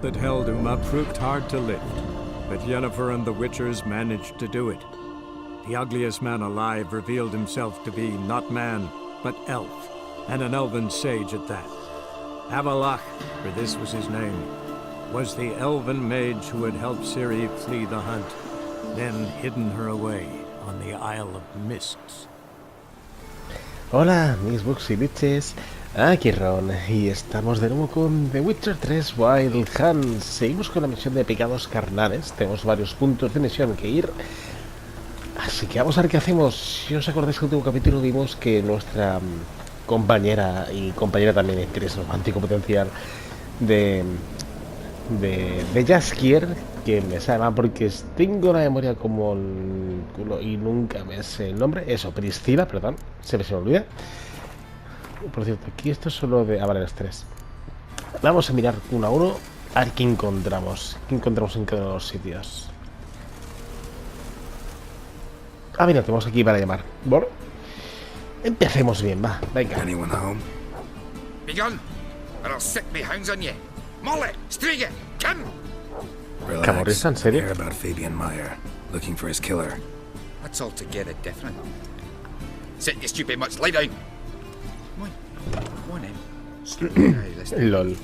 that held Uma proved hard to lift, but Yennefer and the Witchers managed to do it. The ugliest man alive revealed himself to be not man, but elf, and an elven sage at that. Avalach, for this was his name, was the elven mage who had helped Ciri flee the hunt, then hidden her away on the Isle of Mists. Hola, mis bugs y bitches, aquí Ron, y estamos de nuevo con The Witcher 3 Wild Hunt. Seguimos con la misión de pecados carnales, tenemos varios puntos de misión que ir, así que vamos a ver qué hacemos. Si os acordáis que en el último capítulo vimos que nuestra compañera también de interés romántico potencial de Jaskier, que me sabe mal porque tengo la memoria como el culo y nunca me sé el nombre. Eso, Priscila, perdón, se me olvida. Por cierto, aquí esto es solo de... Ah, vale, los tres. Vamos a mirar uno a uno a ver qué encontramos. ¿Qué encontramos en cada uno de los sitios? Ah, mira, tenemos aquí para llamar. Bueno, empecemos bien, va, venga. Anyone home? Begun, or I'll sick me hounds on you. Molly, Striga, come! Relax. ¿En serio? Hear about Fabian Meyer, looking for his killer. That's altogether different. Sit you stupid much, lie down. Come on in. Stupid eye, listen. LOL.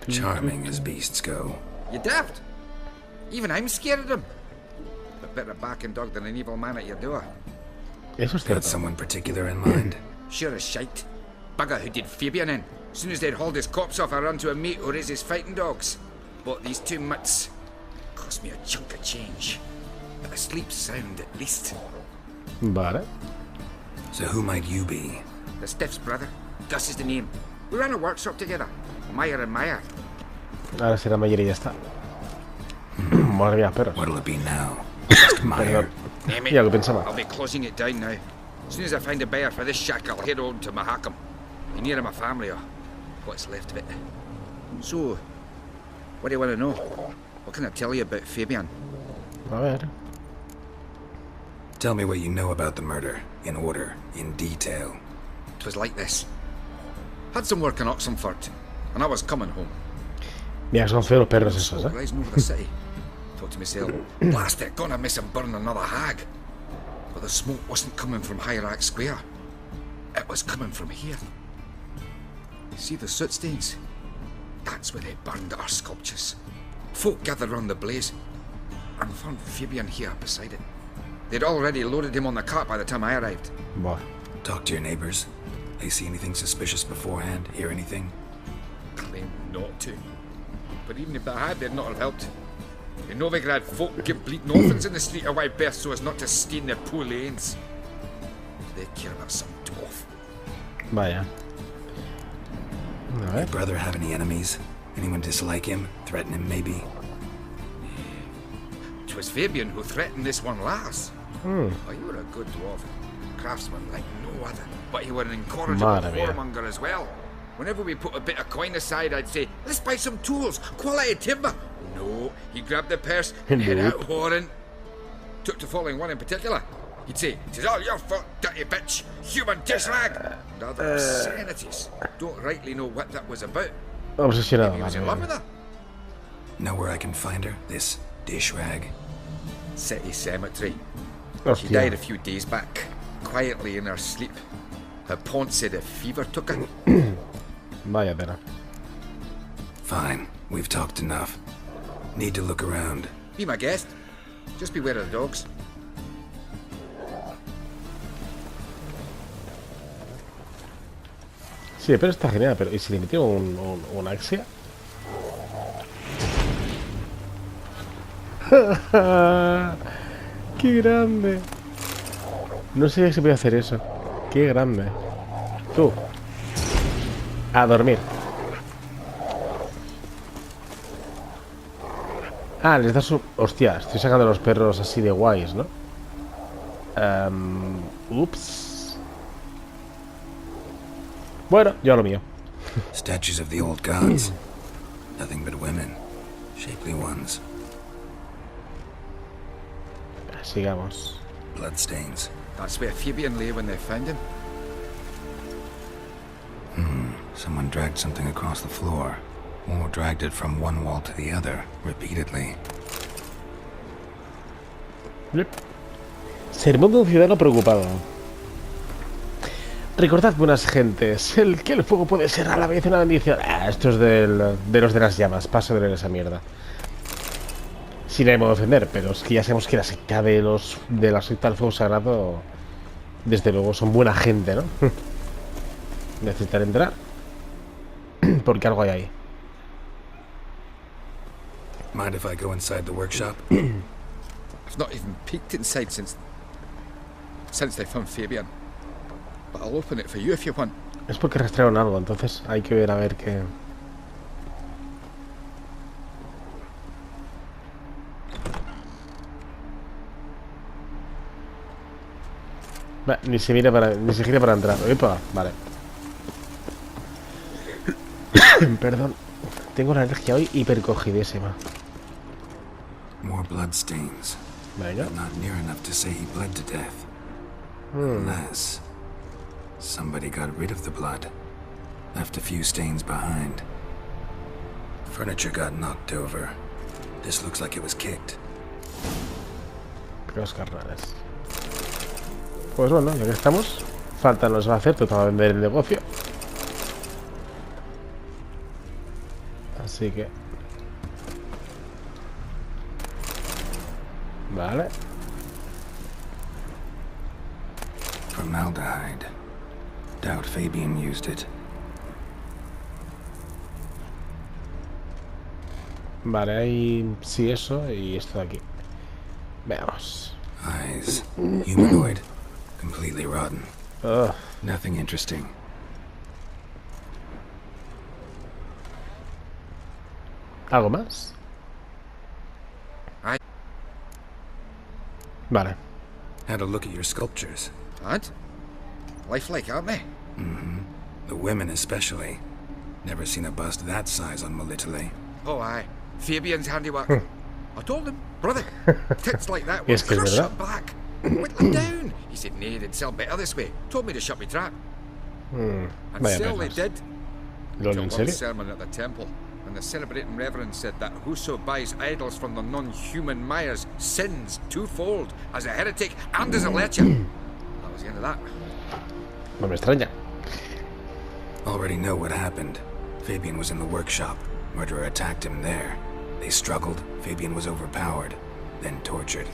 Charming as beasts go. You daft? Even I'm scared of them. But better back and dog than an evil man at your door. Eso es Got cierto. someone particular in mind? Sure as shite. Bugger who did Fabian in. As soon as they'd hauled his corpse off, I run to a mate who raised his fighting dogs. Bought these 2 mutts. Cost me a chunk of change. But I sleep sound at least. Vale. So who might you be? The Stiff's brother. Gus is the name. We ran a workshop together. Meyer and Meyer. Ahora será Meyer y ya está. Madre mía, perros. What'll it be now? Just Meyer. Name it. Ya lo pensaba. I'll be closing it down now. As soon as I find a buyer for this shack, I'll head on to Mahakam. Be near my family or what's left of it. So, what do you want to know? What can I tell you about Fabian? A ver. Tell me what you know about the murder, in order, in detail. It was like this. Had some work in Oxenford, and I was coming home. Mira, son feos los perros esos, Smoke rising over the city. Thought to myself, blast it, gonna miss him burn another hag. But the smoke wasn't coming from Hierarch Square. It was coming from here. You see the soot stains? That's where they burned our sculptures. Folk gathered round the blaze, and found Fabian here beside it. They'd already loaded him on the cart by the time I arrived. Buah. Talk to your neighbors. They see anything suspicious beforehand? Hear anything? Claimed not to. But even if they had, they'd not have helped. In Novigrado, folk give bleeding orphans in the street a wide berth so as not to stain their poor lanes. They care about some dwarf. Vaya. A Your ver. brother have any enemies? Anyone dislike him? Threaten him, maybe? 'Twas Fabian who threatened this one last. Hmm. Oh, you were a good dwarf. Craftsman like no other. But you were an incorrigible Madre mía. whoremonger as well. Whenever we put a bit of coin aside, I'd say, let's buy some tools, quality timber. No, he grabbed the purse and head out whoring. Took to following one in particular. He'd say, "'Tis all your fault, dirty bitch, human dish rag," and other obscenities. Don't rightly know what that was about. Obsesionado, Maybe he was madre in love mía. with her. Know where I can find her? This dish rag? City Cemetery. She Hostia. died a few days back, quietly in her sleep. Her pont said a fever took her. Vaya tela. Fine, we've talked enough. Need to look around. Be my guest. Just beware of the dogs. Sí, pero está genial, pero ¿y si le metí un Axia? ¡Qué grande! No sé si se puede hacer eso. ¡Qué grande! Tú. A dormir. Ah, les das un... Hostia, estoy sacando a los perros así de guays, ¿no? Ups. Bueno, yo a lo mío. Statues of the old gods. Nothing but women. Shapely ones. Sigamos. Bloodstains. That's where Fabian lay when they found him. Someone dragged something across the floor, or dragged it from one wall to the other, repeatedly. Sermón de un ciudadano preocupado. Recordad, buenas gentes, que el fuego puede ser a la vez una bendición. Esto es de los de las llamas. Paso de leer esa mierda. Sin ánimo de ofender, pero es que ya sabemos que la secta de la secta del fuego sagrado, desde luego, son buena gente, ¿no? Necesitar entrar. Porque algo hay ahí. Mind if I go inside the workshop? I've not even peeked inside since they found Fabian. But I'll open it for you if you want. Es porque rastrearon algo, entonces hay que ver a ver qué... Ni se gira para entrar. Epa, vale. Perdón. Tengo la alergia hoy hipercogidísima. More bloodstains. Venga. But not near enough to say he bled to death. Unless somebody got rid of the blood, left a few stains behind. Furniture got knocked over. This looks like it was kicked. Los carnales. Pues bueno, ya que estamos, falta nos va a hacer, toca vender el negocio. Así que... Vale. Formaldehyde. Doubt Fabian used it. Vale, ahí sí eso y esto de aquí. Veamos. Eyes. Humanoid. Completely rotten. Ugh. Nothing interesting. ¿Algo más? Vale. Had a look at your sculptures. And? Lifelike, aren't they? The women especially. Never seen a bust that size on Melitele. Oh, aye. Fabian's handiwork. I told him, brother, tits like that Yes, will que es crush verdad. your back. Whittle them down. He said, nay, they'd sell better this way. Told me to shut my trap. And Vaya sell they perros. did. ¿Lol, Till en one serio? sermon at the temple, and the celebrating reverend said that whoso buys idols from the non-human Myers sins twofold as a heretic and as a lecher. That was the end of that. No me extraña. Already know what happened. Fabian was in the workshop. Murderer attacked him there. They struggled. Fabian was overpowered, then tortured.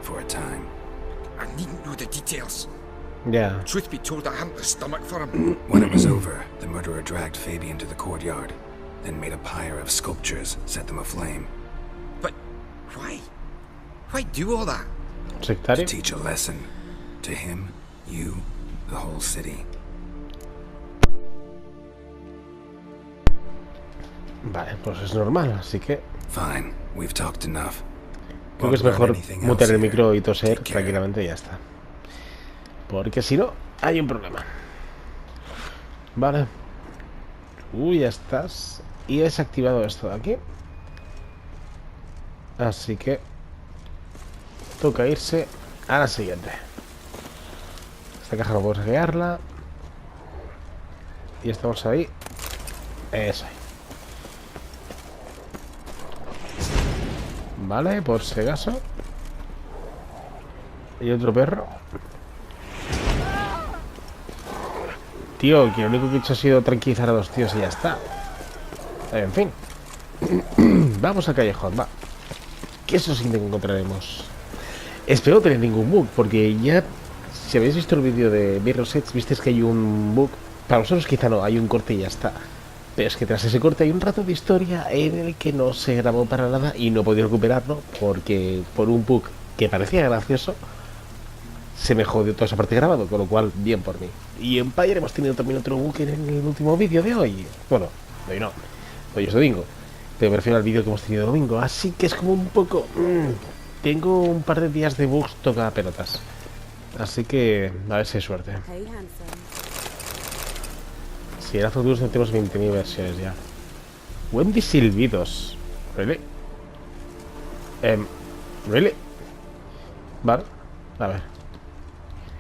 For a time. I needn't know the details. Ya. Truth be told, I hadn't the stomach for him. When it was over, the murderer dragged Fabian to the courtyard, then made a pyre of sculptures, set them aflame. But why? Why do all that? To Sectario. teach a lesson. To him, you, the whole city. Vale, pues es normal, así que Fine, we've talked enough. creo que es mejor mutear el micro y toser tranquilamente y ya está. Porque si no, hay un problema. Vale. Ya estás. Y he desactivado esto de aquí. Así que toca irse a la siguiente. Esta caja no puedo saquearla. Y estamos ahí. Eso ahí. Vale, por si acaso. Y otro perro. Tío, que lo único que he hecho ha sido tranquilizar a los tíos y ya está. En fin. Vamos al callejón, va. ¿Qué es lo siguiente que encontraremos? Espero no tener ningún bug, porque ya... Si habéis visto el vídeo de Mirror's visteis que hay un bug. Para vosotros quizá no, hay un corte y ya está. Pero es que tras ese corte hay un rato de historia en el que no se grabó para nada y no he podido recuperarlo porque por un bug que parecía gracioso se me jodió toda esa parte grabado, con lo cual bien por mí. Y en Empire hemos tenido también otro bug en el último vídeo de hoy. Bueno, de hoy no, hoy es domingo, pero me refiero al vídeo que hemos tenido domingo, así que es como un poco... tengo un par de días de bugs toca pelotas, así que a ver si hay suerte. Hey, handsome. Si era Futuros no tenemos 20.000 versiones ya. Wendy Silbidos. ¿Really? ¿Really? Vale, a ver.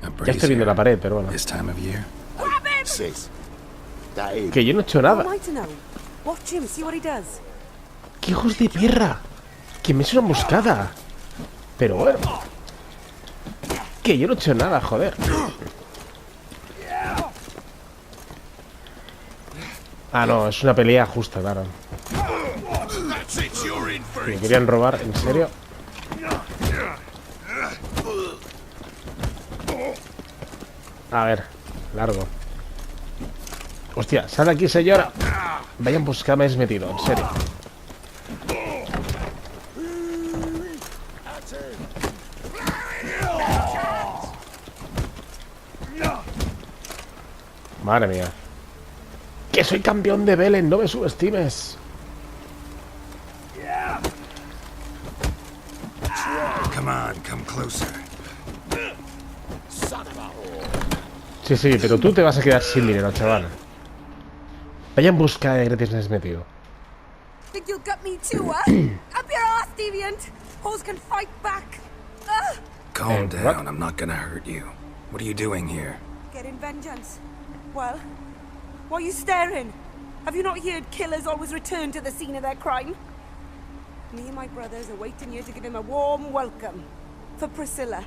A Ya estoy viendo la pared, pero bueno. This time of year. Grab him! Sis. Que yo no he hecho nada. How am I to know? Watch him, see what he does. ¡Qué hijos de perra! Que me es una emboscada. Pero bueno. Que yo no he hecho nada, joder. Ah, no, es una pelea justa, claro. Me querían robar, ¿en serio? A ver, largo. Hostia, sal de aquí, señora. Vaya emboscada me has metido, en serio. Madre mía. ¡Que soy campeón de Belén! ¡No me subestimes! Come on, come closer. Sí, sí, pero tú te vas a quedar sin dinero, chaval. Vaya en busca de gratis me has metido. Think you'll gut me too, huh? Up your ass, deviant! Hoes can fight back! Calm what? down, I'm not gonna hurt you. What are you doing here? Getting vengeance. Well, why are you staring? Have you not heard killers always return to the scene of their crime? Me and my brothers are waiting here to give him a warm welcome. For Priscilla.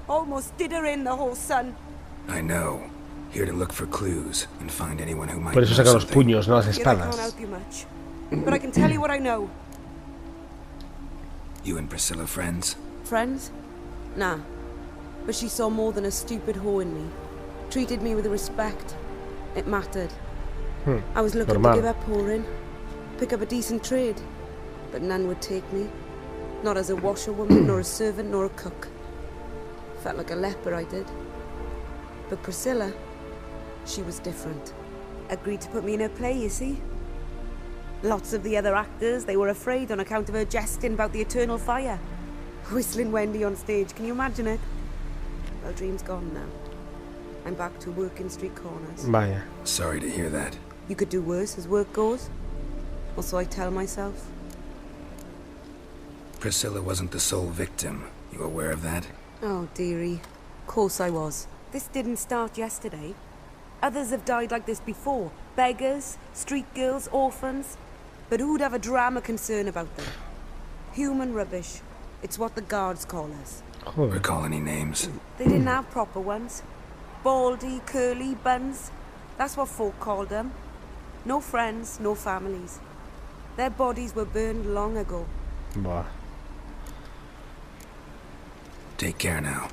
Almost did her in, the whole son. I know. Here to look for clues and find anyone who might Por eso know saca los something. puños, no las Yet I can't espadas. help you much. But I can tell you what I know. You and Priscilla friends? Friends? Nah. But she saw more than a stupid whore in me. Treated me with respect. It mattered. I was looking normal. to give up whoring. Pick up a decent trade. But none would take me. Not as a washerwoman, nor a servant, nor a cook. Felt like a leper, I did. But Priscilla, she was different. Agreed to put me in her play, you see. Lots of the other actors, they were afraid on account of her jesting about the eternal fire. Whistling Wendy on stage, can you imagine it? Well, dream's gone now. I'm back to working street corners. Vaya. Sorry to hear that. You could do worse as work goes. Or so I tell myself. Priscilla wasn't the sole victim. You aware of that? Oh, dearie. Course I was. This didn't start yesterday. Others have died like this before. Beggars, street girls, orphans. But who'd have a drama concern about them? Human rubbish. It's what the guards call us. Joder. Recall any names? They didn't have proper ones. Baldy, curly, buns. That's what folk called them. No friends, no families. Their bodies were burned long ago. Buah. Take care now.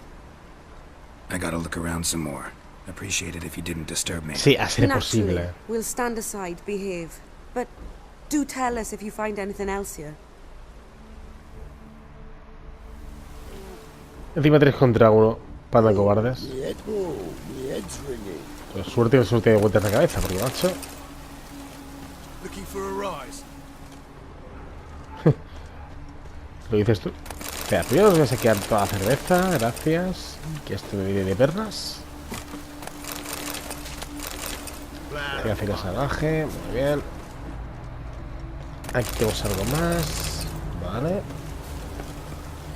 I gotta look around some more. Appreciate it if you didn't disturb me. Sí, a ser Naturally, posible. we'll stand aside, behave. But do tell us if you find anything else here. Encima 3 contra 1. Panda cobardes. Pues suerte de vueltas de cabeza, porque macho. Looking for a rise. Lo dices tú. Espera, primero os voy a saquear toda la cerveza. Gracias. Que esto me viene de perlas. Cacería Salvaje. Muy bien. Aquí tenemos algo más. Vale.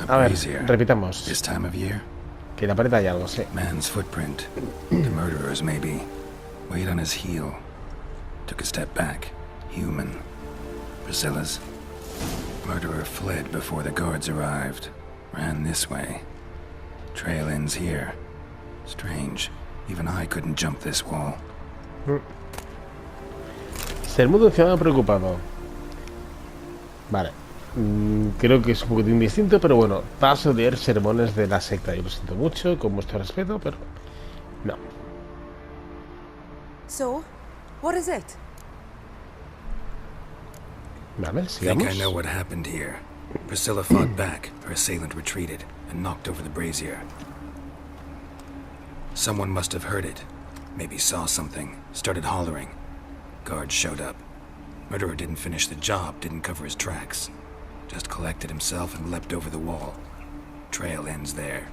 A ver, repitamos. This time of year? Que en la pared hay algo, sí. Man's footprint. The murderer's, maybe. Weight on his heel. Took a step back. Human. Priscilla's. Murderer fled before the guards arrived. Ran this way. Trail ends here. Strange. Even I couldn't jump this wall. Ser mudo ciudadano preocupado. Vale. Creo que es un poquitín distinto, pero bueno, paso a leer sermones de la secta. Yo lo siento mucho, con vuestro respeto, pero no. So, what is it? Vale, Think I sigamos. know what happened here. Priscilla fought back. Her assailant retreated and knocked over the brazier. Someone must have heard it. Maybe saw something. Started hollering. Guards showed up. Murderer didn't finish the job, didn't cover his tracks. Just collected himself and leapt over the wall. Trail ends there.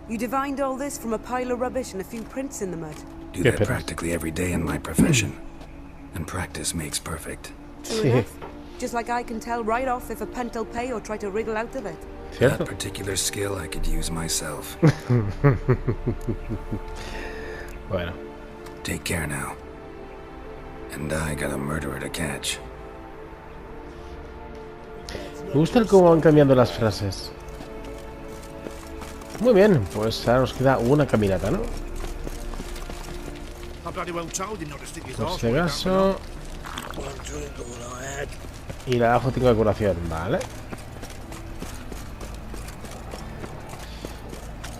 You divined all this from a pile of rubbish and a few prints in the mud. Do Yeah, that but- practically every day in my profession. And practice makes perfect. True Sí. enough. Just like I can tell right off if a punt'll pay or try to wriggle out of it. ¿Cierto? That particular skill I could use myself. Bueno, Take care now. And I got a murderer to catch. Me gusta el cómo van cambiando las frases. Muy bien, pues ahora nos queda una caminata, ¿no? Por si acaso. Y la abajo tengo decoración, vale.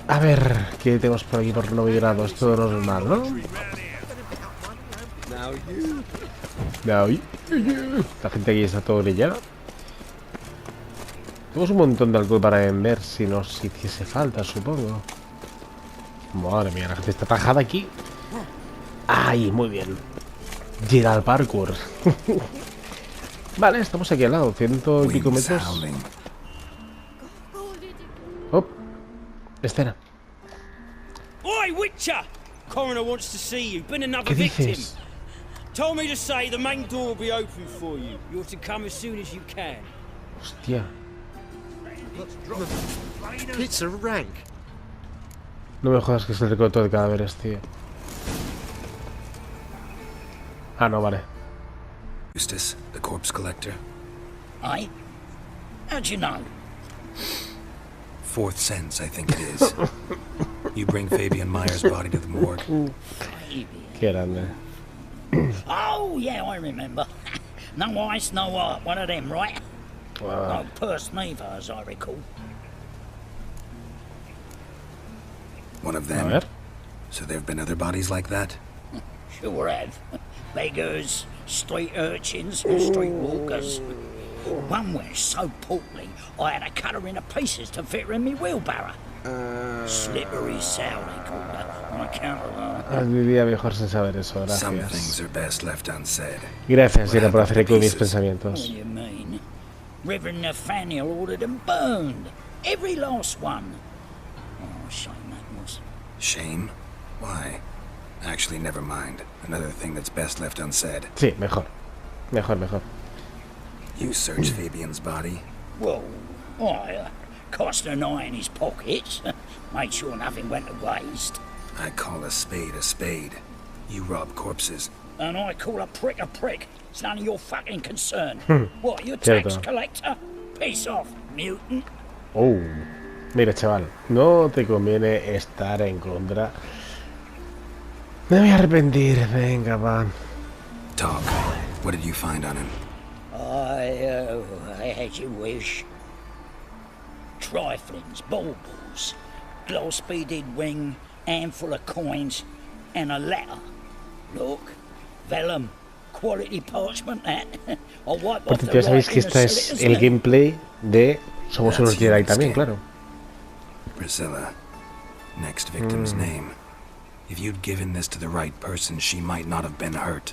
A ver, ¿qué tenemos por aquí por Novigrado? Es todo normal, ¿no? La gente aquí está todo brillada. Tenemos un montón de alcohol para vender si nos hiciese falta, supongo. Madre mía, la gente está tajada aquí. ¡Ay, muy bien! Llega al parkour. Vale, estamos aquí al lado, 100 y pico metros. Oh, escena. Oi, Witcher! Coroner wants to see you. Been another ¿Qué victim. dices? Told me to say the main door will be open for you. You're to come as soon as you can. Hostia. It's a rank. No me jodas que es el recolector de cadáveres, tío. Ah, no, vale. Eustace, the corpse collector. Aye? How'd you know? Fourth sense, I think it is. You bring Fabian Meyer's body to the morgue. Qué grande. Oh, yeah, I remember. No ice, no art. One of them, right? Wow. No purse neither, as I recall. One of A them. ver. So there have been other bodies like that? Sure have. Beggars, street urchins, and street walkers. One went so portly, I had to cut her into pieces to fit her in me wheelbarrow. Slippery sow, they called her, on account of her. Vivía mejor sin saber eso, Some gracias. things are best left unsaid. Gracias, Dina, por hacer eco de mis What pensamientos. do you mean? Reverend Nathaniel ordered them burned. Every last one. Oh, shame that was. Shame? Why? Actually, never mind. Another thing that's best left unsaid. Sí, mejor. Mejor. You searched Fabian's body. Well, I cast an eye in his pockets. Made sure nothing went to waste. I call a spade a spade. You rob corpses. And I call a prick a prick. It's none of your fucking concern. What, you Cierto. tax collector? Piss off, mutant. Oh, mira, chaval, no te conviene estar en contra. Me voy a arrepentir, venga, va. Talk. What did you find on him? I as you wish. Triflings, baubles, glass-beaded ring, handful of coins, and a letter. Look, vellum, quality parchment that. I'll wipe Por off the cierto, ya sabéis que writing esta and sell es it as el new. gameplay de Somos unos Jedi también, claro. Priscilla. Next victim's name. If you'd given this to the right person, she might not have been hurt.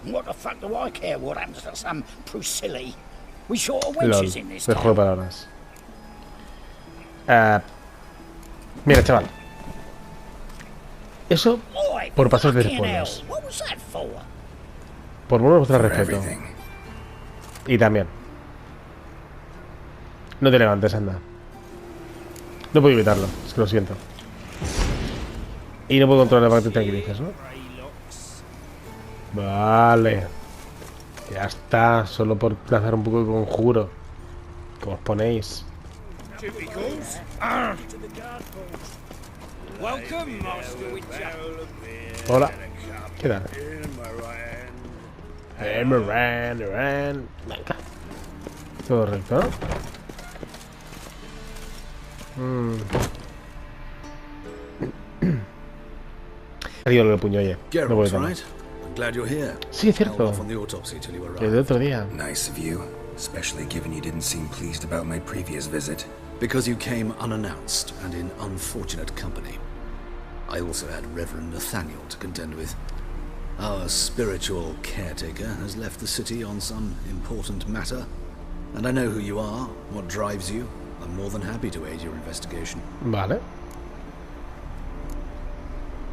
What the fuck do I care what happens to some Priscilla? We short of LOL, wenches in this de juego de town. palabras. Mira, chaval. Eso, Oi, por pasos de fucking hell, pueblos. what was that for? Por mostrar For respeto. everything. Y también. No te levantes, anda. No puedo evitarlo, es que lo siento. Y no puedo controlar para que te tranquilices, ¿no? Vale. Ya está, solo por lanzar un poco de conjuro. ¿Cómo os ponéis? Welcome, Master Witcher. Hola. ¿Qué tal? Moran. Venga. Todo recto, ¿no? Ha ido el puño, oye. No puedo Geralt, tomar. right? I'm glad you're here. Sí, es Held cierto. off on the autopsy till you arrived. El otro día. Nice of you, especially given you didn't seem pleased about my previous visit. Because you came unannounced and in unfortunate company. I also had Reverend Nathaniel to contend with. Our spiritual caretaker has left the city on some important matter, and I know who you are, what drives you. I'm more than happy to aid your investigation. Vale.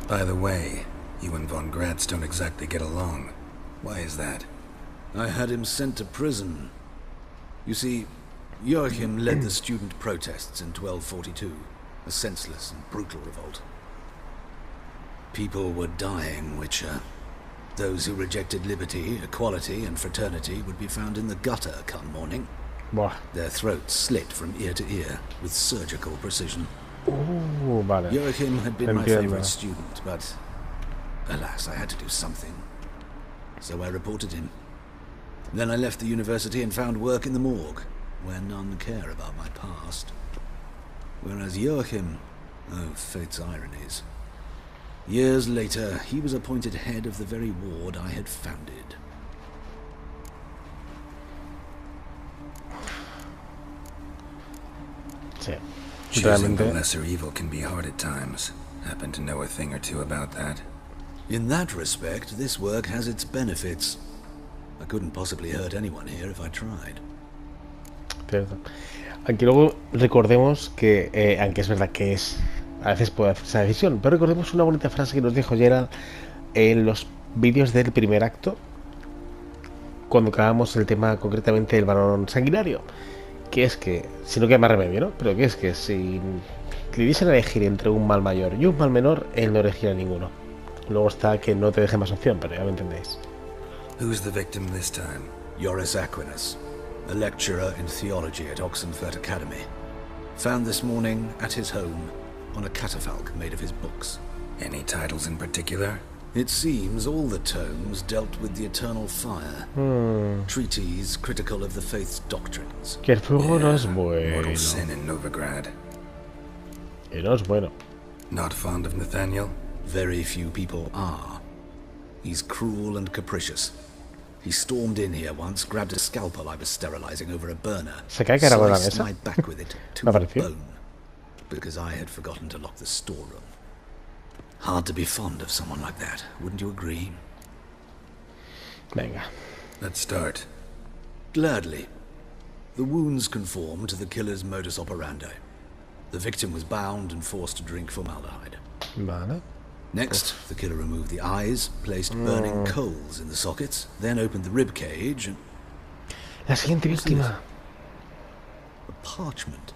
By the way, you and Von Gratz don't exactly get along. Why is that? I had him sent to prison. You see, Joachim led the student protests in 1242, a senseless and brutal revolt. People were dying, Witcher. Those who rejected liberty, equality, and fraternity would be found in the gutter come morning. Buah. Their throats slit from ear to ear with surgical precision. Vale. Joachim had been my Entiendo. favorite student, but alas, I had to do something. So I reported him. Then I left the university and found work in the morgue, where none care about my past. Whereas Joachim, oh, fate's ironies. Years later, he was appointed head of the very ward I had founded. Sí. Choosing the Realmente. lesser evil can be hard at times. Happen to know a thing or two about that. In that respect, this work has its benefits. I couldn't possibly hurt anyone here if I tried. Cierto. Aunque luego recordemos que, aunque es verdad que es a veces puede hacer esa decisión, pero recordemos una bonita frase que nos dijo Geralt en los vídeos del primer acto, cuando acabamos el tema concretamente del varón sanguinario, que es que, si no queda más remedio, ¿no? Pero que es que si le diesen a elegir entre un mal mayor y un mal menor, él no elegiría ninguno. Luego está que no te deje más opción, pero ya me entendéis. Who's the victim this time? Joris Aquinas, a lecturer in theology at Oxenford Academy, found this morning at his home on a catafalque made of his books. Any titles in particular? It seems all the tomes dealt with the eternal fire, treatises critical of the faith's doctrines. Que el fuego no es bueno. Mortal sin in Novigrado. Que no es bueno. Not fond of Nathaniel? Very few people are. He's cruel and capricious. He stormed in here once, grabbed a scalpel I was sterilizing over a burner, Se cae cara por la sliced mesa. my back with it to Me the pareció. bone, because I had forgotten to lock the storeroom. Hard to be fond of someone like that, wouldn't you agree? Venga. Let's start. Gladly. The wounds conform to the killer's modus operandi. The victim was bound and forced to drink formaldehyde. Vale. Next, the killer removed the eyes, placed burning coals in the sockets, then opened the rib cage and La siguiente víctima. a parchment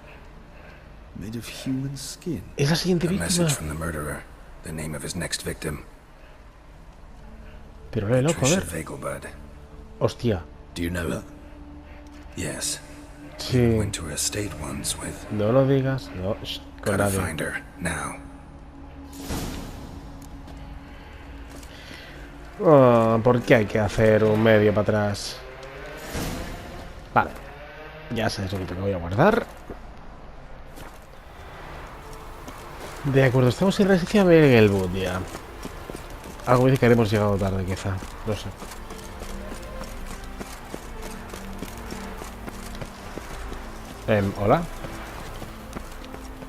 made of human skin. Es la siguiente A víctima. message from the murderer. The name of his next victim. Pero léelo, Patricia joder. Vegelbud. Hostia. Do you know her? Yes. Sí. Went to her estate once with... No lo digas. No. Shh, con Gotta nadie. find her, now. ¿Por qué hay que hacer un medio para atrás? Vale. Ya sabes lo que voy a guardar. De acuerdo, estamos en resistencia a Vegelbud ya. Algo me dice que haremos llegado tarde, quizá. No sé. Hola.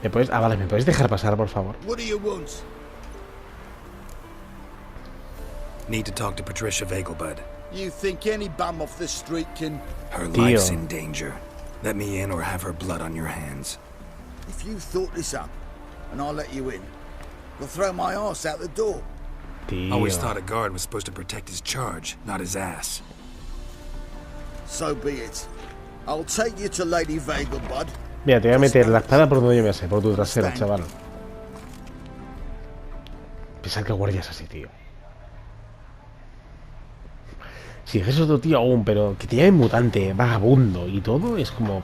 ¿Me puedes...? Ah, vale, ¿me podéis dejar pasar, por favor? What do you want? Need to talk to Patricia Vegelbud. You think any bum off the street can... Her Tío. life's in danger. Let me in or have her blood on your hands. If you thought this up, and I'll let you in, you'll throw my ass out the door. Tío. Always thought a guard was supposed to protect his charge, not his ass. So be it. I'll take you to Lady Vegelbud. Mira, te voy a meter la espada por donde yo me sé, por tu trasera, chaval. Pensar que guardias así, tío. Si es otro tío aún, pero que te llame mutante, vagabundo y todo, es como... Oh,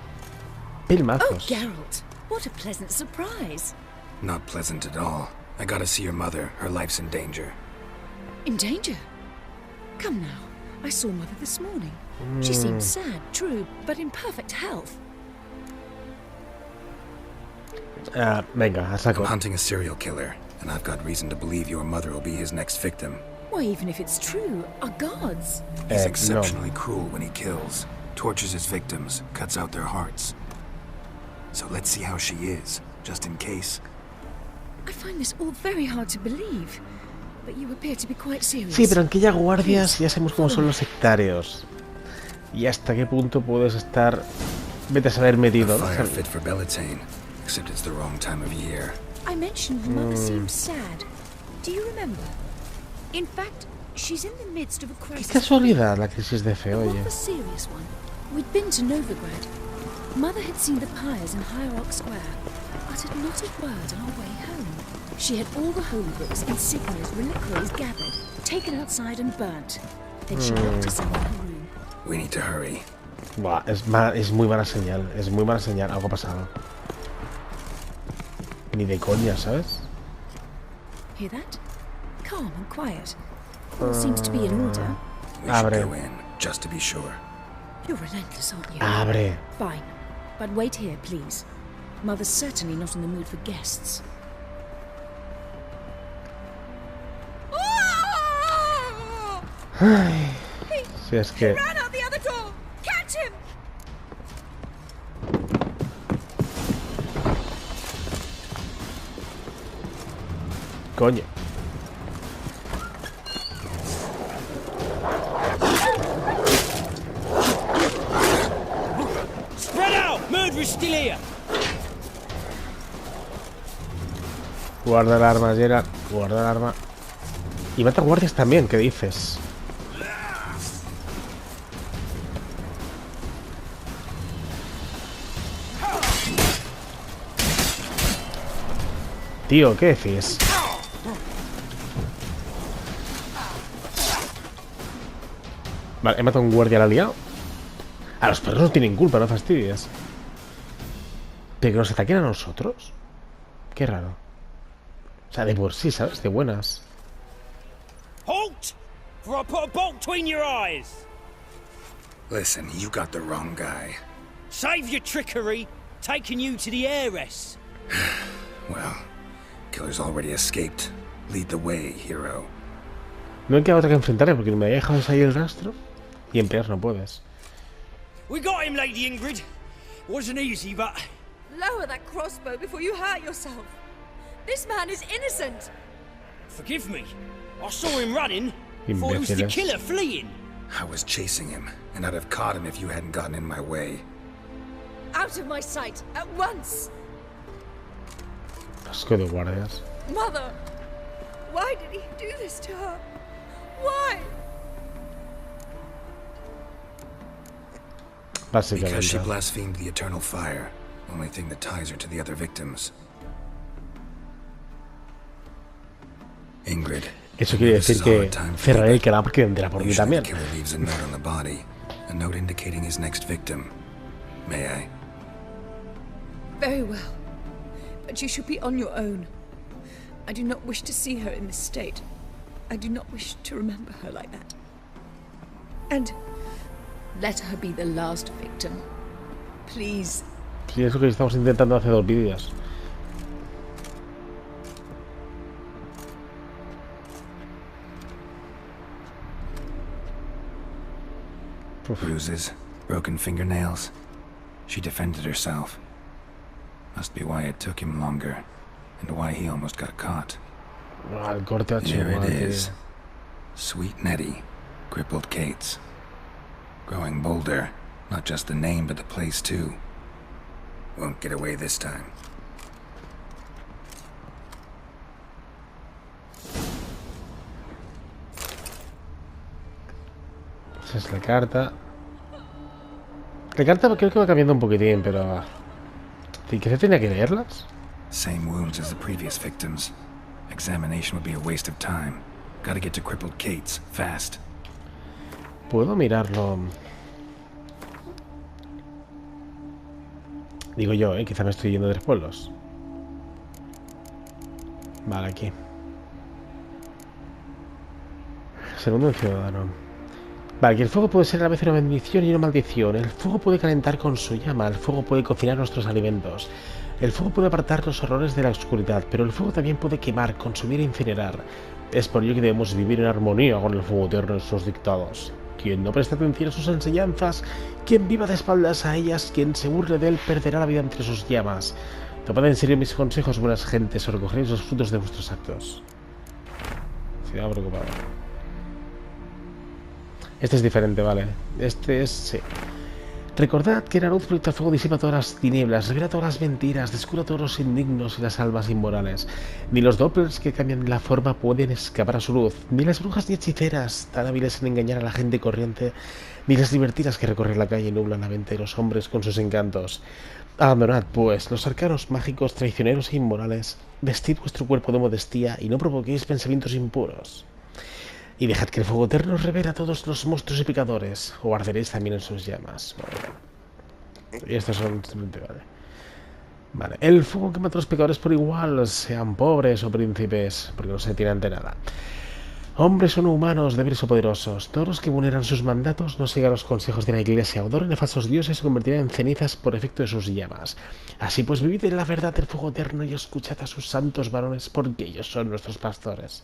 pelmazos. Geralt, what a pleasant surprise. Not pleasant at all. I gotta see your mother. Her life's in danger. In danger? Come now, I saw Mother this morning. She seemed sad, true, but in perfect health. Ah, venga, a I'm saco. hunting a serial killer, and I've got reason to believe your mother will be his next victim. Why, even if it's true, our gods. He's no. exceptionally cruel when he kills, tortures his victims, cuts out their hearts. So let's see how she is, just in case. I find this all very hard to believe, but you appear to be quite serious. Sí, pero aunque haya guardias, ya sabemos cómo son los sectarios. Y hasta qué punto puedes estar... Vete a saber metido, A ¿no? fire fit for Bellatane, except it's the wrong time of year. I mentioned Mother seemed sad. Do you remember? In fact, she's in the midst of a Qué crisis. casualidad la crisis de fe, A oye. rather serious one. We'd been to Novigrado. Mother had seen the pyres in Hierarch Square, uttered not a word on our way home. She had all the holy books, insignias, reliquaries gathered, taken outside and burnt. Then she locked herself in her room. We need to hurry. Buah, es muy mala señal. Es muy mala señal. Algo ha pasado. Ni de coña, ¿sabes? Hear that? Calm and quiet. All seems to be in order. We should go in, just to be sure. You're relentless, aren't you? Abre. Fine. But wait here, please. Mother's certainly not in the mood for guests. Ay, si es que... Ran out the other door! Catch him! Coño. Spread out! Murderer's still here! Guarda el arma, Geralt. Guarda el arma. Y mata guardias también, ¿qué dices? Tío, ¿qué decís? Vale, he matado a un guardia al aliado. A los perros no tienen culpa, no fastidies. Pero que nos ataquen a nosotros. Qué raro. O sea, de por sí, ¿sabes? De buenas. Halt! For I put a bolt between your eyes! Listen, you got the wrong guy. Save your trickery, taking you to the heiress. Well, killer's already escaped. Lead the way, hero. No hay que otra que enfrentarle porque me dejas ahí el rastro. Y emplear no puedes. We got him, Lady Ingrid. Wasn't easy, but... Lower that crossbow before you hurt yourself. This man is innocent. Forgive me. I saw him running. Thought it was the Imbéciles. killer fleeing. I was chasing him, and I'd have caught him if you hadn't gotten in my way. Out of my sight, at once! Asco de guardias. Mother! Why did he do this to her? Why? Because she Básicamente. blasphemed the eternal fire. Only thing that ties her to the other victims. Ingrid. Eso quiere decir que cerraré el canal porque vendrá por mí también. Killer leaves a note on the body, a note indicating his next victim. May I? Very well. But you should be on your own. I do not wish to see her in this state. I do not wish to remember her like that. And let her be the last victim. Please. Sí, es lo que estamos intentando hace 2 vídeos. Bruises, broken fingernails. She defended herself. Must be why it took him longer, and why he almost got caught. El corte a Here it tío. is. Sweet Nettie, crippled Kate's. Growing bolder, not just the name but the place too. Won't get away this time. Esa es la carta. La carta creo que va cambiando un poquitín, pero... ¿Que se tenía que leerlas? Same wounds as the previous victims. Examination would be a waste of time. Gotta get to crippled Kate's, fast. Puedo mirarlo. Digo yo, quizá me estoy yendo de los pueblos. Vale, aquí. Segundo ciudadano. Vale, que el fuego puede ser a la vez una bendición y una maldición. El fuego puede calentar con su llama. El fuego puede cocinar nuestros alimentos. El fuego puede apartar los horrores de la oscuridad. Pero el fuego también puede quemar, consumir e incinerar. Es por ello que debemos vivir en armonía con el fuego de nuestros dictados. Quien no preste atención a sus enseñanzas, quien viva de espaldas a ellas, quien se burle de él, perderá la vida entre sus llamas. Tomad en serio mis consejos, buenas gentes, o recogeréis los frutos de vuestros actos. Se me ha preocupado. Este es diferente, vale. Este es... sí. Recordad que la luz proyecta el fuego disipa todas las tinieblas, revela todas las mentiras, descubra todos los indignos y las almas inmorales. Ni los doppels que cambian la forma pueden escapar a su luz, ni las brujas ni hechiceras, tan hábiles en engañar a la gente corriente, ni las libertinas que recorren la calle y nublan la mente de los hombres con sus encantos. Abandonad, pues, los arcanos mágicos, traicioneros e inmorales, vestid vuestro cuerpo de modestia y no provoquéis pensamientos impuros. Y dejad que el fuego eterno revele a todos los monstruos y picadores, o arderéis también en sus llamas. Vale. Y estos son... Vale. Vale. El fuego que mata a los pecadores por igual, sean pobres o príncipes, porque no se tiene ante nada. Hombres o no humanos, débiles o poderosos, todos los que vulneran sus mandatos, no sigan los consejos de la iglesia, adoren a falsos dioses y se convertirán en cenizas por efecto de sus llamas. Así pues, vivid en la verdad del fuego eterno y escuchad a sus santos varones, porque ellos son nuestros pastores.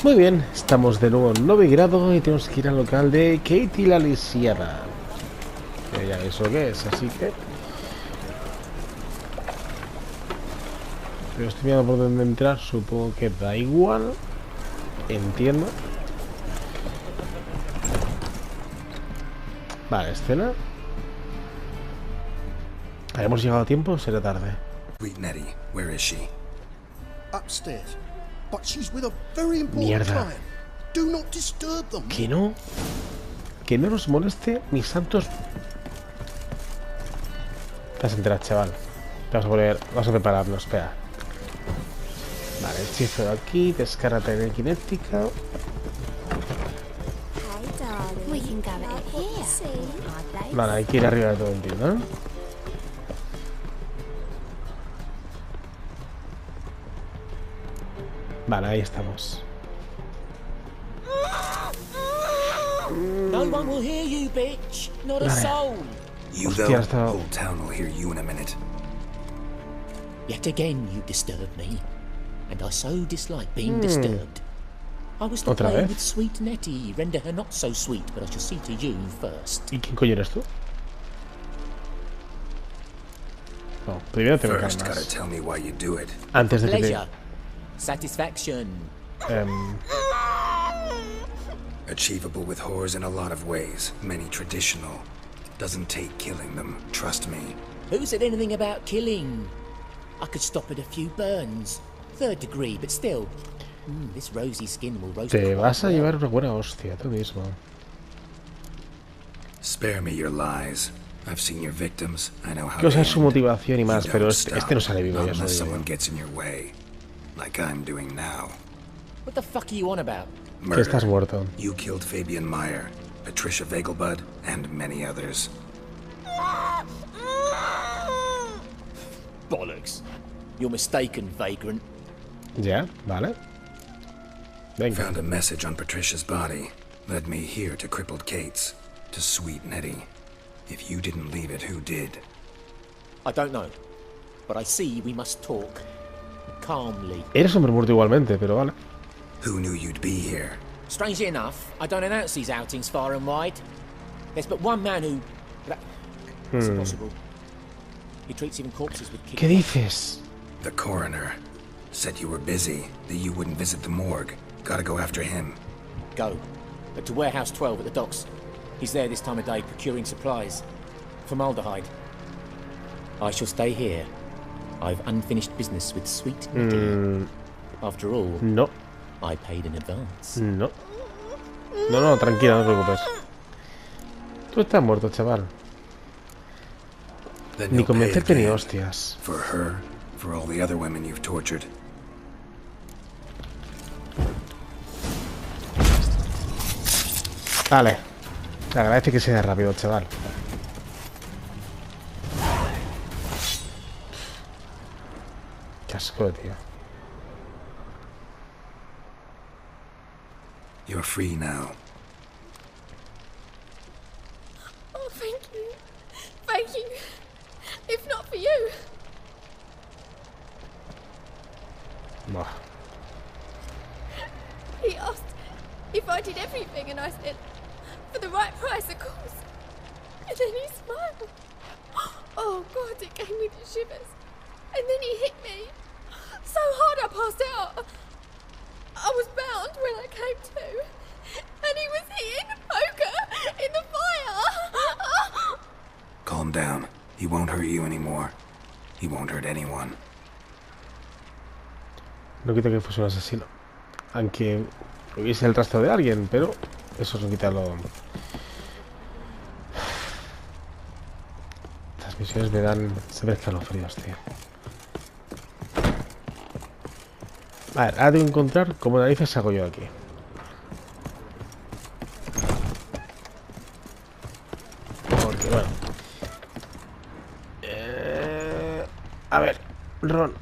Muy bien, estamos de nuevo en Novigrado y tenemos que ir al local de Katie la lisiada. Que ya veis lo que es, así que... Pero estoy mirando por dónde entrar, supongo que da igual. Entiendo. Vale, escena. ¿Hemos llegado a tiempo o será tarde? Sweet Nettie, where is she? Upstairs. But she's with a very important Mierda. client. Do not disturb them. Que no. Que no nos moleste mis santos. Te has enterado, chaval. Vamos a poner. Vamos a prepararnos, espera. Vale, hechizo de aquí, descarga telequinética. Vale, hay que ir arriba de todo el tío, ¿no? Vale, ahí estamos. No one will hear you, bitch. Not a Vale. soul. You Hostia, though, hasta- whole town will hear you in a minute. Yet again you disturb me, and I so dislike being disturbed. I was to ¿Otra play vez? with sweet Nettie, render her not so sweet, but I shall see to you first. ¿Y quién coño eres tú? No, primero te me First, gotta calmas. tell me why you do it. Antes de que te... Pleasure, satisfaction. Achievable with whores in a lot of ways, many traditional. Doesn't take killing them, trust me. Who said anything about killing? I could stop at a few burns. 3rd degree, but still. This rosy skin will roast Te quite vas a well. llevar una buena hostia tú mismo. Spare me your lies. I've seen your victims. I know how Quiero they saber su end. motivación y más, You pero don't este stop, no sale vivo, not ya os lo unless digo. someone gets in your way, like I'm doing now. What the fuck are you on about? Que Murder. estás muerto. You killed Fabian Meyer, Patricia Vegelbud, and many others. Bollocks. You're mistaken, vagrant. Ya, vale. Venga. Found a message on Patricia's body. Led me here to crippled Kate's, to sweet Nettie. If you didn't leave it, who did? I don't know, but I see we must talk. Calmly. Eres hombre muerto igualmente, pero vale. Who knew you'd be here? Strangely enough, I don't announce these outings far and wide. There's but one man who... It's impossible. He treats even corpses with ¿Qué dices? The coroner. Said you were busy, that you wouldn't visit the morgue. Gotta go after him. Go. But to Warehouse 12 at the docks. He's there this time of day procuring supplies. Formaldehyde. I shall stay here. I've unfinished business with sweet Nettie. After all, No, I paid in advance. no. No, no, tranquila, no te preocupes. Tú estás muerto, chaval. Then Ni you'll pay convencerte ni again. hostias. For her, for all the other women you've tortured. Vale. Te agradece que sea rápido, chaval. Qué asco, tío. You're free now. Oh, thank you. Thank you. If not for you. Buah. He asked if I did everything, and I said, for the right price, of course. And then he smiled. Oh, God, it gave me the shivers. And then he hit me so hard I passed out. I was bound when I came to. And he was hitting the poker in the fire. Calm down. He won't hurt you anymore. He won't hurt anyone. No quita que fuese un asesino. Aunque hubiese el rastro de alguien, pero eso no quita lo... Estas misiones me dan... Se ven escalofríos, tío. A ver, ahora tengo que encontrar cómo narices hago yo aquí. que bueno. A ver, Ron.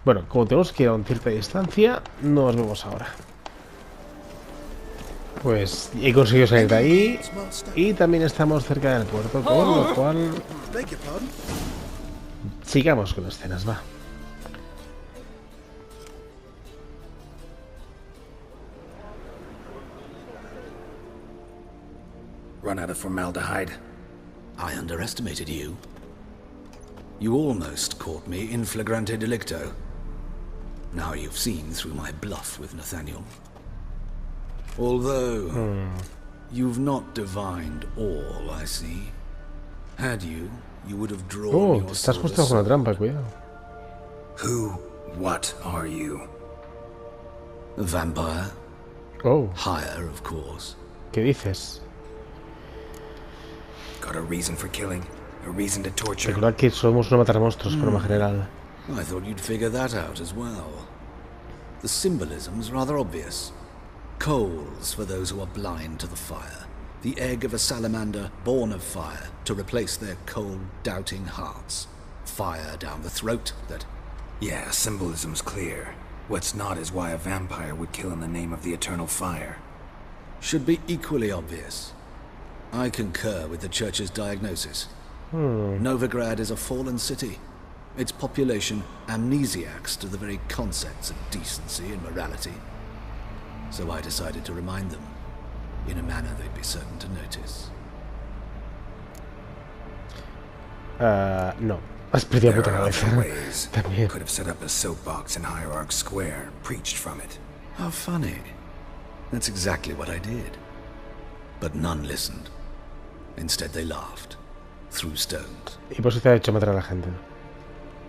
Bueno, como tenemos que ir a una cierta distancia, nos vemos ahora. Pues he conseguido salir de ahí y también estamos cerca del puerto, con lo cual sigamos con las escenas, va. Run out of formaldehyde. I underestimated you. You almost caught me in flagrante delicto. Now you've seen through my bluff with Nathaniel. Although, you've not divined all, I see. Had you, you would have drawn Oh, your te estás silver justo con una sword. trampa, cuidado. Who, what are you? A vampire. Oh, Higher, of course. ¿qué dices? Got a reason for killing? A reason to torture? Recordad que somos no matar monstruos, por lo general. I thought you'd figure that out as well. The symbolism's rather obvious. Coals for those who are blind to the fire. The egg of a salamander born of fire to replace their cold, doubting hearts. Fire down the throat that... Yeah, symbolism's clear. What's not is why a vampire would kill in the name of the eternal fire. should be equally obvious. I concur with the Church's diagnosis. Novigrado is a fallen city. Its population amnesiacs to the very concepts of decency and morality. So I decided to remind them, in a manner they'd be certain to notice. No. Has perdido There puta are cabeza. other ways. También. Could have set up a soapbox in Hierarch Square, preached from it. How funny. That's exactly what I did. But none listened. Instead they laughed. Threw stones. Y por eso te ha hecho matar a la gente.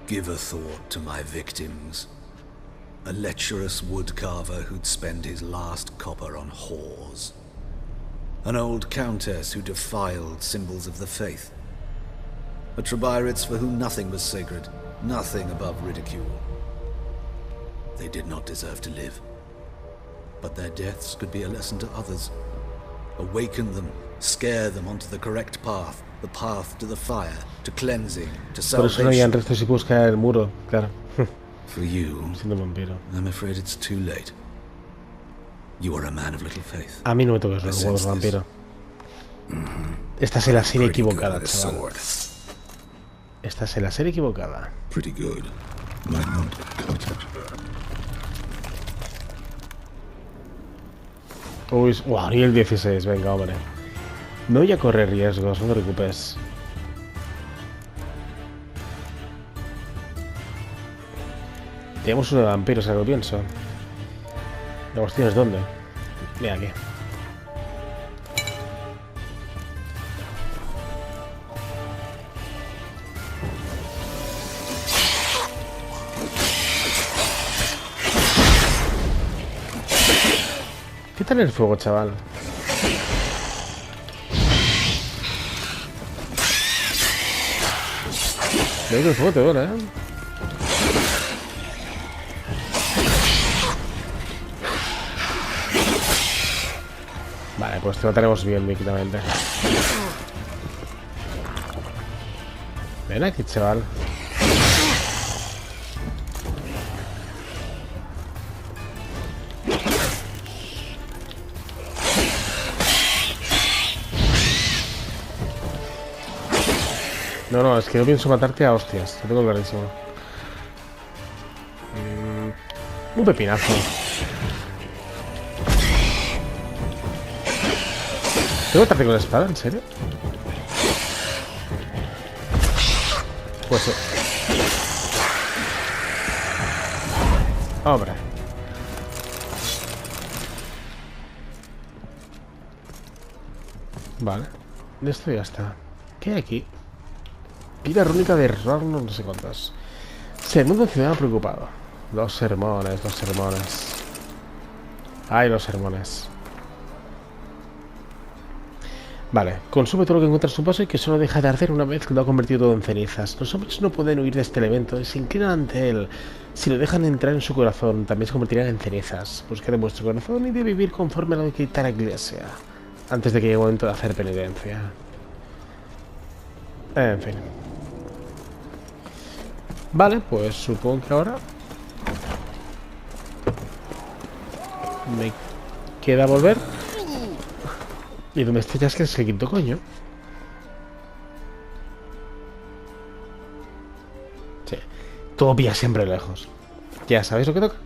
Give a thought to my victims. A lecherous woodcarver who'd spend his last copper on whores. An old countess who defiled symbols of the faith. A Trebirites for whom nothing was sacred, nothing above ridicule. They did not deserve to live. But their deaths could be a lesson to others. Awaken them, scare them onto the correct path, the path to the fire, to cleansing, to Por eso no hay salvation. ANDRZEJ si busca el muro, claro. For you, Siendo vampiro. I'm afraid it's too late. You are a man of little faith. A mí no me toques los huevos, vampiro. Estás en la serie equivocada, chaval. Estás en la serie equivocada. Pretty good. Might not. Uy, wow, y el 16, venga, hombre. No voy a correr riesgos, no te preocupes. Tenemos uno de vampiros, ahora lo pienso. La cuestión es dónde. Mira aquí. ¿Qué tal el fuego, chaval? Veo que el fuego te duele, ¿eh? Vale, pues te mataremos bien, líquidamente. Ven aquí, chaval. No, es que no pienso matarte a hostias. Lo tengo clarísimo. Un pepinazo. ¿Tengo que matarte con la espada? ¿En serio? Pues sí. Hombre. Vale. Esto ya está. ¿Qué hay aquí? Pila rúnica de Ron, no sé cuántas. Segundo ciudadano preocupado. Los sermones, los sermones. Ay, los sermones. Vale, consume todo lo que encuentra a su paso y que solo deja de arder una vez que lo ha convertido todo en cenizas. Los hombres no pueden huir de este elemento y se inclinan ante él. Si lo dejan entrar en su corazón, también se convertirán en cenizas. Buscar en vuestro corazón y de vivir conforme a lo que dicta la iglesia. antes de que llegue el momento de hacer penitencia. En fin. Vale, pues supongo que ahora me queda volver. ¿Y dónde está ya? Es que se quitó, coño. Sí. Todo pilla siempre lejos. Ya sabéis lo que toca.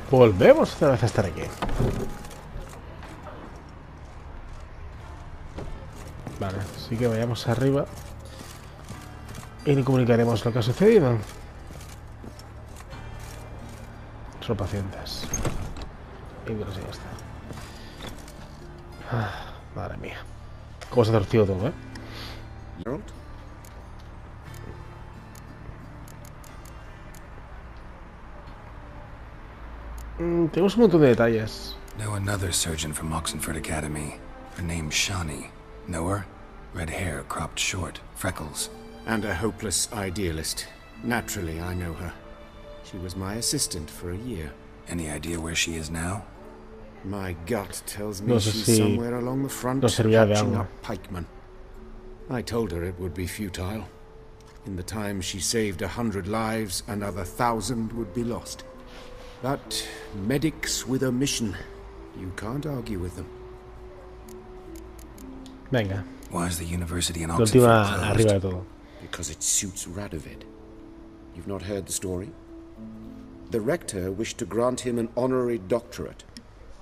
Volvemos otra vez a estar aquí. Vale, así que vayamos arriba y le comunicaremos lo que ha sucedido. Son pacientes. Y ya está. Madre mía. Cómo se ha torcido todo, ¿eh? Geralt? Tenemos un montón de detalles. Know another surgeon from Oxenford Academy. Her name's Shawnee. Know her? Red hair, cropped short, freckles. And a hopeless idealist. Naturally, I know her. She was my assistant for a year. Any idea where she is now? My gut tells me No sé she's si somewhere along the front, nos servirá de catching algo. up pikemen. I told her it would be futile. In the time she saved 100 lives, another 1,000 would be lost. But medics with a mission, you can't argue with them. Venga. Why is the university in La Oxenford última closed? arriba de todo. Because it suits Radovid. You've not heard the story? The rector wished to grant him an honorary doctorate.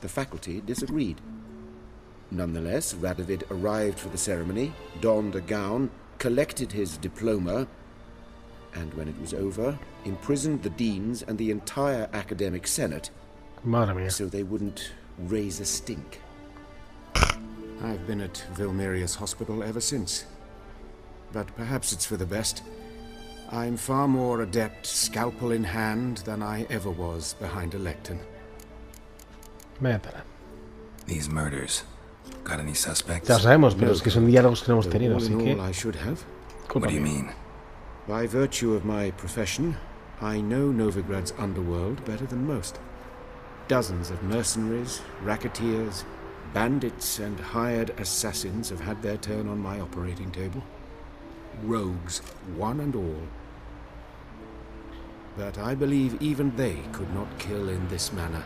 The faculty disagreed. Nonetheless, Radovid arrived for the ceremony, donned a gown, collected his diploma, and when it was over, imprisoned the deans and the entire academic senate, Madre mía. so they wouldn't raise a stink. I've been at Vilmerius Hospital ever since. But perhaps it's for the best. I'm far more adept scalpel in hand than I ever was behind a lectern. Métela. These murders. Got any suspects? Ya lo sabemos, pero es que son diálogos que no hemos Though tenido, all así in que... all, I should have. What do you mean? By virtue of my profession, I know Novigrad's underworld better than most. Dozens of mercenaries, racketeers, bandits, and hired assassins have had their turn on my operating table. Rogues, one and all. But I believe even they could not kill in this manner.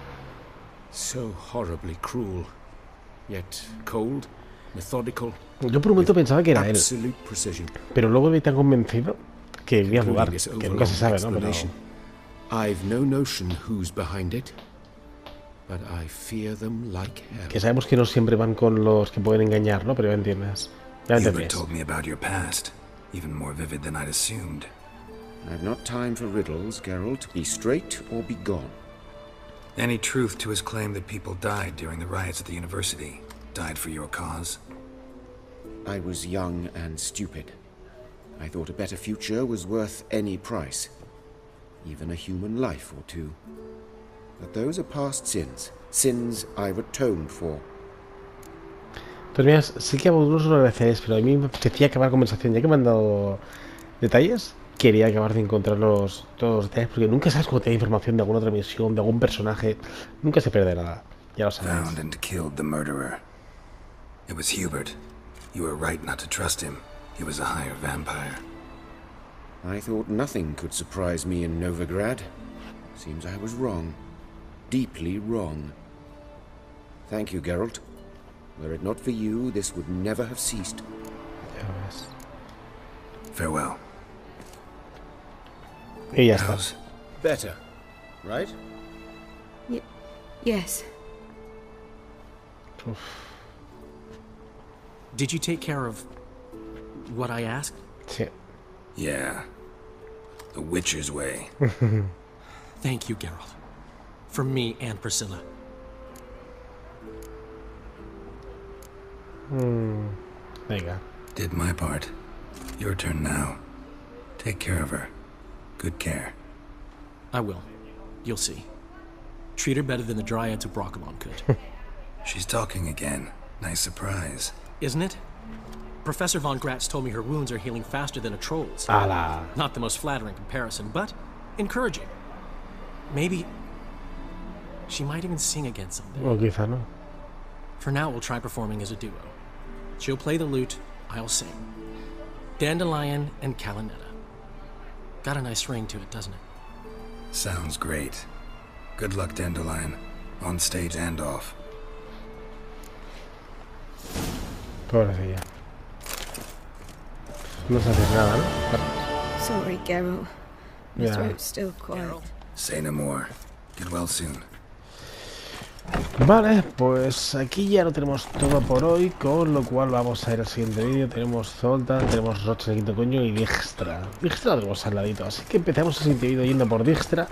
So horribly cruel, yet cold, methodical. Yo por un momento pensaba que era él, Absolute precision. pero luego me tan convencido que voy a dudar, que nunca se sabe, ¿no? Pero... I've no notion who's behind it, but I fear them like hell. Que sabemos que no siempre van con los que pueden engañar, ¿no? Pero ya entiendes. Ya Hubert entiendes. told me about your past, even more vivid than I'd assumed. I've not time for riddles, Geralt. Be straight or be gone. Any truth to his claim that people died during the riots at the university? Died for your cause? I was young and stupid. I thought a better future was worth any price. Even a human life or two. But those are past sins. Sins I've atoned for. Pues mira, sí que a vosotros lo agradeceréis, pero a mí me apetecía acabar la conversación. Ya que me han dado detalles, quería acabar de encontrar todos los detalles, porque nunca sabes cómo te da información de alguna otra misión, de algún personaje. Nunca se pierde nada. Ya lo sabéis. Found and killed the murderer. It was Hubert. You were right not to trust him. He was a higher vampire. I thought nothing could surprise me in Novigrad. Seems I was wrong. Deeply wrong. Thank you, Geralt. Were it not for you, this would never have ceased. Ya ves. Farewell. Y ya está. How's Better, right? Yes. Did you take care of what I asked? Sí. Yeah. The Witcher's way. Thank you, Geralt. From me and Priscilla. Venga. Did my part. Your turn now. Take care of her. Good care. I will. You'll see. Treat her better than the Dryads of Brockamon could. She's talking again. Nice surprise. Isn't it? Professor Von Gratz told me her wounds are healing faster than a troll's. Ala. Not the most flattering comparison, but encouraging. Maybe she might even sing again someday. O quizá no. For now, we'll try performing as a duo. She'll play the lute, I'll sing. Dandelion and Calinetta. Got a nice ring to it, doesn't it? Sounds great. Good luck, Dandelion. On stage and off. Pobrecilla. No se hace nada, ¿no? Sorry, Geralt. My Yeah. throat's still quiet. Say no more. Get well soon. Vale, pues aquí ya lo tenemos todo por hoy, con lo cual vamos a ir al siguiente vídeo. Tenemos Zoltan, tenemos Roche de quinto coño y Dijkstra. Dijkstra lo tenemos al ladito, así que empezamos el siguiente vídeo yendo por Dijkstra.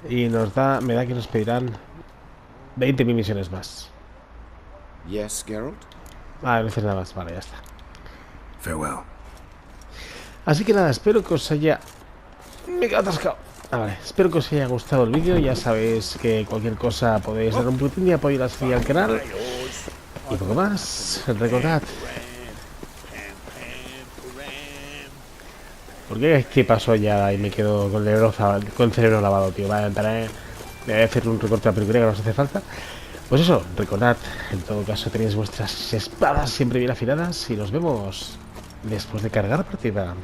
Y me da que nos pedirán 20.000 misiones más. Yes, Geralt? Ah, no dices nada más, vale, ya está. Farewell. Así que nada, espero que os haya... Me he quedado atascado. Vale, espero que os haya gustado el vídeo. Ya sabéis que cualquier cosa podéis dar un putín y apoyar así al canal. Y poco más, recordad. ¿Por qué pasó ya y me quedo con el cerebro lavado, tío? Vale, voy a hacer un recorte de la película que no os hace falta. Pues eso, recordad, en todo caso tenéis vuestras espadas siempre bien afiladas y nos vemos después de cargar partida.